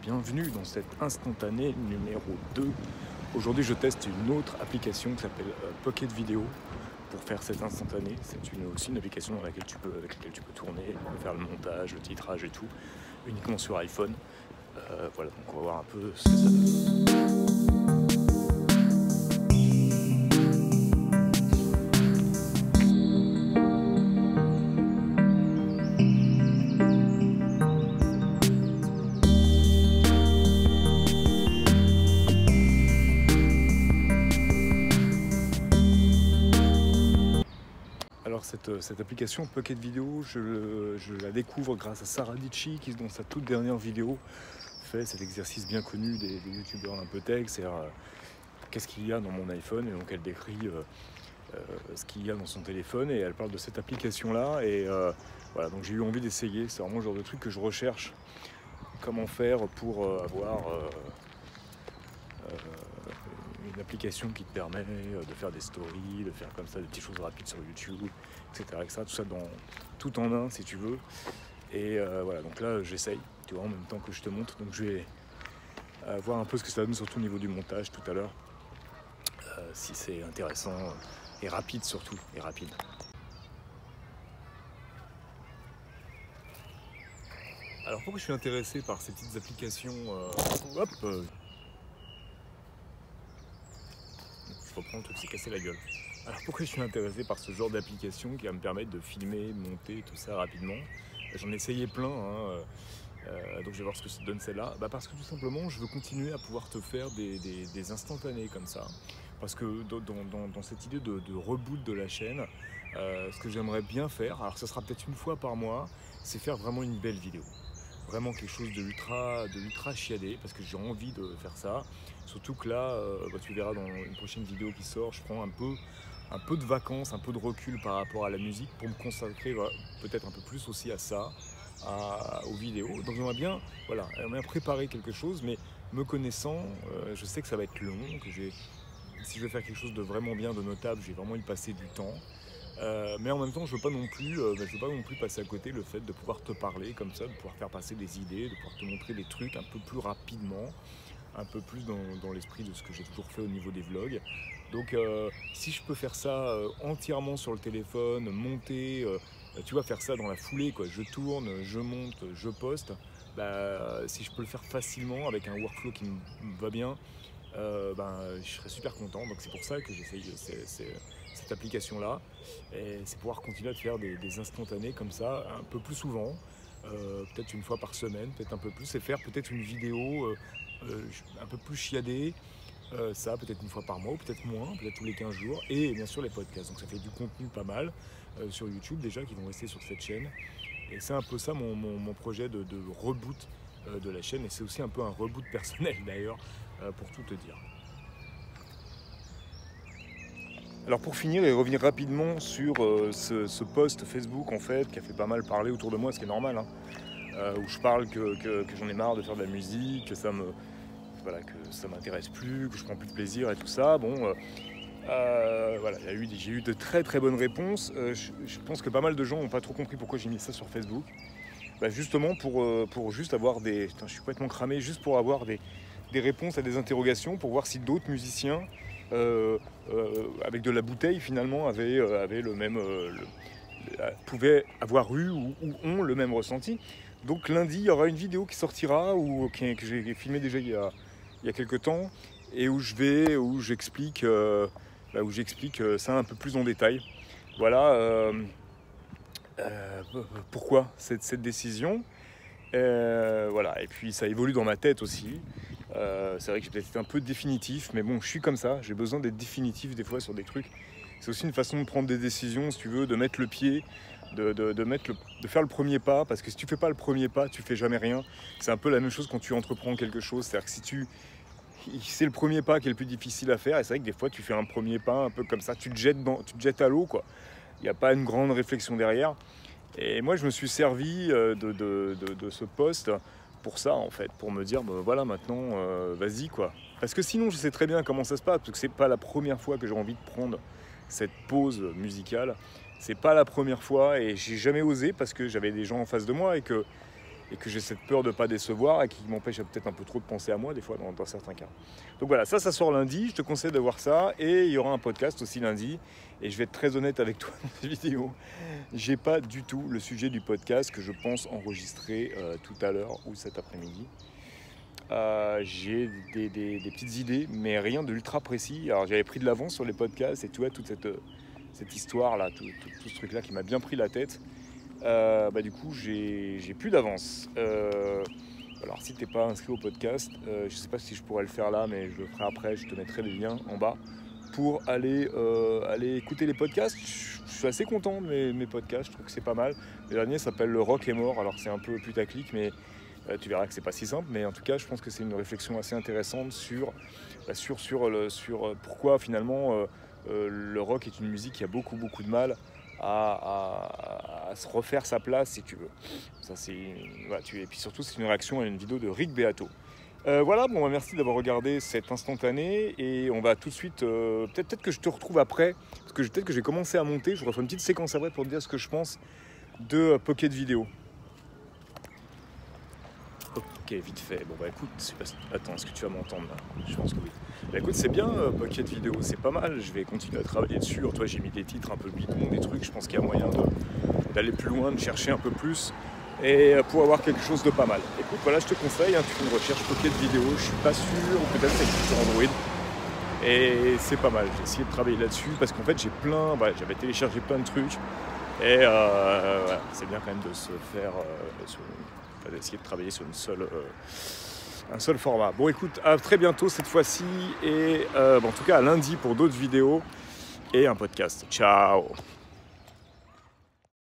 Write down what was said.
bienvenue dans cet instantané numéro 2. Aujourd'hui je teste une autre application qui s'appelle Pocket Video pour faire cet instantané. C'est aussi une application avec laquelle tu peux tourner, faire le montage, le titrage et tout, uniquement sur iPhone. Voilà, donc on va voir un peu ce que ça donne. Alors cette application Pocket Video, je la découvre grâce à Sarah Dietschy qui dans sa toute dernière vidéo fait cet exercice bien connu des youtubeurs un peu tech, c'est-à-dire qu'est-ce qu'il y a dans mon iPhone, et donc elle décrit ce qu'il y a dans son téléphone et elle parle de cette application là et voilà, donc j'ai eu envie d'essayer. C'est vraiment le genre de truc que je recherche, comment faire pour avoir une application qui te permet de faire des stories, de faire comme ça des petites choses rapides sur YouTube, etc. Tout ça tout en un si tu veux. Et voilà, donc là j'essaye, tu vois, en même temps que je te montre. Donc je vais voir un peu ce que ça donne, surtout au niveau du montage tout à l'heure, si c'est intéressant et rapide surtout, et rapide. Alors pourquoi je suis intéressé par ces petites applications je reprends le truc, c'est cassé la gueule. Alors pourquoi je suis intéressé par ce genre d'application qui va me permettre de filmer, monter tout ça rapidement? J'en ai essayé plein, donc je vais voir ce que ça donne celle-là. Parce que tout simplement je veux continuer à pouvoir te faire des instantanés comme ça. Parce que dans cette idée de reboot de la chaîne, ce que j'aimerais bien faire, alors ça sera peut-être une fois par mois, c'est faire vraiment une belle vidéo. Vraiment quelque chose de ultra chiadé, parce que j'ai envie de faire ça. Surtout que là, tu verras dans une prochaine vidéo qui sort, je prends un peu de vacances, un peu de recul par rapport à la musique pour me consacrer peut-être un peu plus aussi à ça, aux vidéos. Donc j'aimerais bien, voilà, préparer quelque chose, mais me connaissant, je sais que ça va être long, si je veux faire quelque chose de vraiment bien, de notable, je vais vraiment y passer du temps. Mais en même temps, je veux pas non plus passer à côté le fait de pouvoir te parler comme ça, de pouvoir faire passer des idées, de pouvoir te montrer des trucs un peu plus rapidement, un peu plus dans l'esprit de ce que j'ai toujours fait au niveau des vlogs. Donc si je peux faire ça entièrement sur le téléphone, monter, tu vois, faire ça dans la foulée, quoi. Je tourne, je monte, je poste, si je peux le faire facilement avec un workflow qui me va bien, je serais super content. Donc c'est pour ça que j'essaye cette application là, et c'est pouvoir continuer à te faire des instantanés comme ça un peu plus souvent, peut-être une fois par semaine, peut-être un peu plus, et faire peut-être une vidéo un peu plus chiadée, ça peut-être une fois par mois ou peut-être moins, peut-être tous les 15 jours, et bien sûr les podcasts. Donc ça fait du contenu pas mal sur YouTube déjà qui vont rester sur cette chaîne, et c'est un peu ça mon projet de reboot de la chaîne, et c'est aussi un peu un reboot personnel d'ailleurs, pour tout te dire. Alors pour finir et revenir rapidement sur ce post Facebook en fait qui a fait pas mal parler autour de moi, ce qui est normal, où je parle que j'en ai marre de faire de la musique, que ça m'intéresse plus, que je prends plus de plaisir et tout ça. Bon, voilà, j'ai eu de très très bonnes réponses. Je pense que pas mal de gens n'ont pas trop compris pourquoi j'ai mis ça sur Facebook. Justement pour juste avoir je suis complètement cramé, juste pour avoir des réponses à des interrogations, pour voir si d'autres musiciens avec de la bouteille finalement avaient le même pouvaient avoir eu ou ont le même ressenti. Donc lundi il y aura une vidéo qui sortira que j'ai filmé déjà il y a quelques temps, et où j'explique ça un peu plus en détail. Voilà pourquoi cette décision. Voilà, et puis ça évolue dans ma tête aussi. C'est vrai que j'ai peut-être été un peu définitif, mais bon, je suis comme ça, j'ai besoin d'être définitif des fois sur des trucs. C'est aussi une façon de prendre des décisions, si tu veux, de mettre le pied, de faire le premier pas, parce que si tu fais pas le premier pas, tu fais jamais rien. C'est un peu la même chose quand tu entreprends quelque chose, c'est-à-dire que c'est le premier pas qui est le plus difficile à faire, et c'est vrai que des fois tu fais un premier pas un peu comme ça, tu te jettes à l'eau, quoi. Il n'y a pas une grande réflexion derrière. Et moi je me suis servi de ce post pour ça en fait, pour me dire voilà, maintenant vas-y quoi. Parce que sinon je sais très bien comment ça se passe, parce que c'est pas la première fois que j'ai envie de prendre cette pause musicale, c'est pas la première fois, et j'ai jamais osé parce que j'avais des gens en face de moi et que et que j'ai cette peur de ne pas décevoir et qui m'empêche peut-être un peu trop de penser à moi des fois dans certains cas. Donc voilà, ça sort lundi, je te conseille de voir ça et il y aura un podcast aussi lundi et je vais être très honnête avec toi dans cette vidéo. J'ai pas du tout le sujet du podcast que je pense enregistrer tout à l'heure ou cet après-midi. J'ai des petites idées mais rien de ultra précis. Alors j'avais pris de l'avance sur les podcasts et tu vois toute cette histoire là, tout ce truc là qui m'a bien pris la tête. Du coup j'ai plus d'avance. Alors si t'es pas inscrit au podcast, je sais pas si je pourrais le faire là, mais je le ferai après, je te mettrai les liens en bas pour aller écouter les podcasts. Je suis assez content de mes podcasts, je trouve que c'est pas mal. Le dernier s'appelle Le Rock est mort, alors c'est un peu putaclic, mais tu verras que c'est pas si simple, mais en tout cas je pense que c'est une réflexion assez intéressante sur pourquoi finalement le rock est une musique qui a beaucoup de mal à se refaire sa place si tu veux. Ça, et puis surtout c'est une réaction à une vidéo de Rick Beato. Merci d'avoir regardé cet instantané et on va tout de suite, peut-être que je te retrouve après, parce que peut-être que j'ai commencé à monter, je referai une petite séquence après pour te dire ce que je pense de Pocket Vidéo. Ok, vite fait. Bon écoute, attends, est-ce que tu vas m'entendre là? Je pense que oui. Écoute, c'est bien Pocket Vidéo, c'est pas mal. Je vais continuer à travailler dessus. Toi, j'ai mis des titres un peu bidons, des trucs. Je pense qu'il y a moyen d'aller plus loin, de chercher un peu plus et pour avoir quelque chose de pas mal. Écoute, voilà, je te conseille. Tu fais une recherche Pocket Vidéo. Je suis pas sûr, peut-être c'est sur Android. Et c'est pas mal. J'ai essayé de travailler là-dessus parce qu'en fait, j'avais téléchargé plein de trucs et c'est bien quand même de se faire. D'essayer de travailler sur un seul format. Bon écoute, à très bientôt cette fois-ci et en tout cas à lundi pour d'autres vidéos et un podcast. Ciao!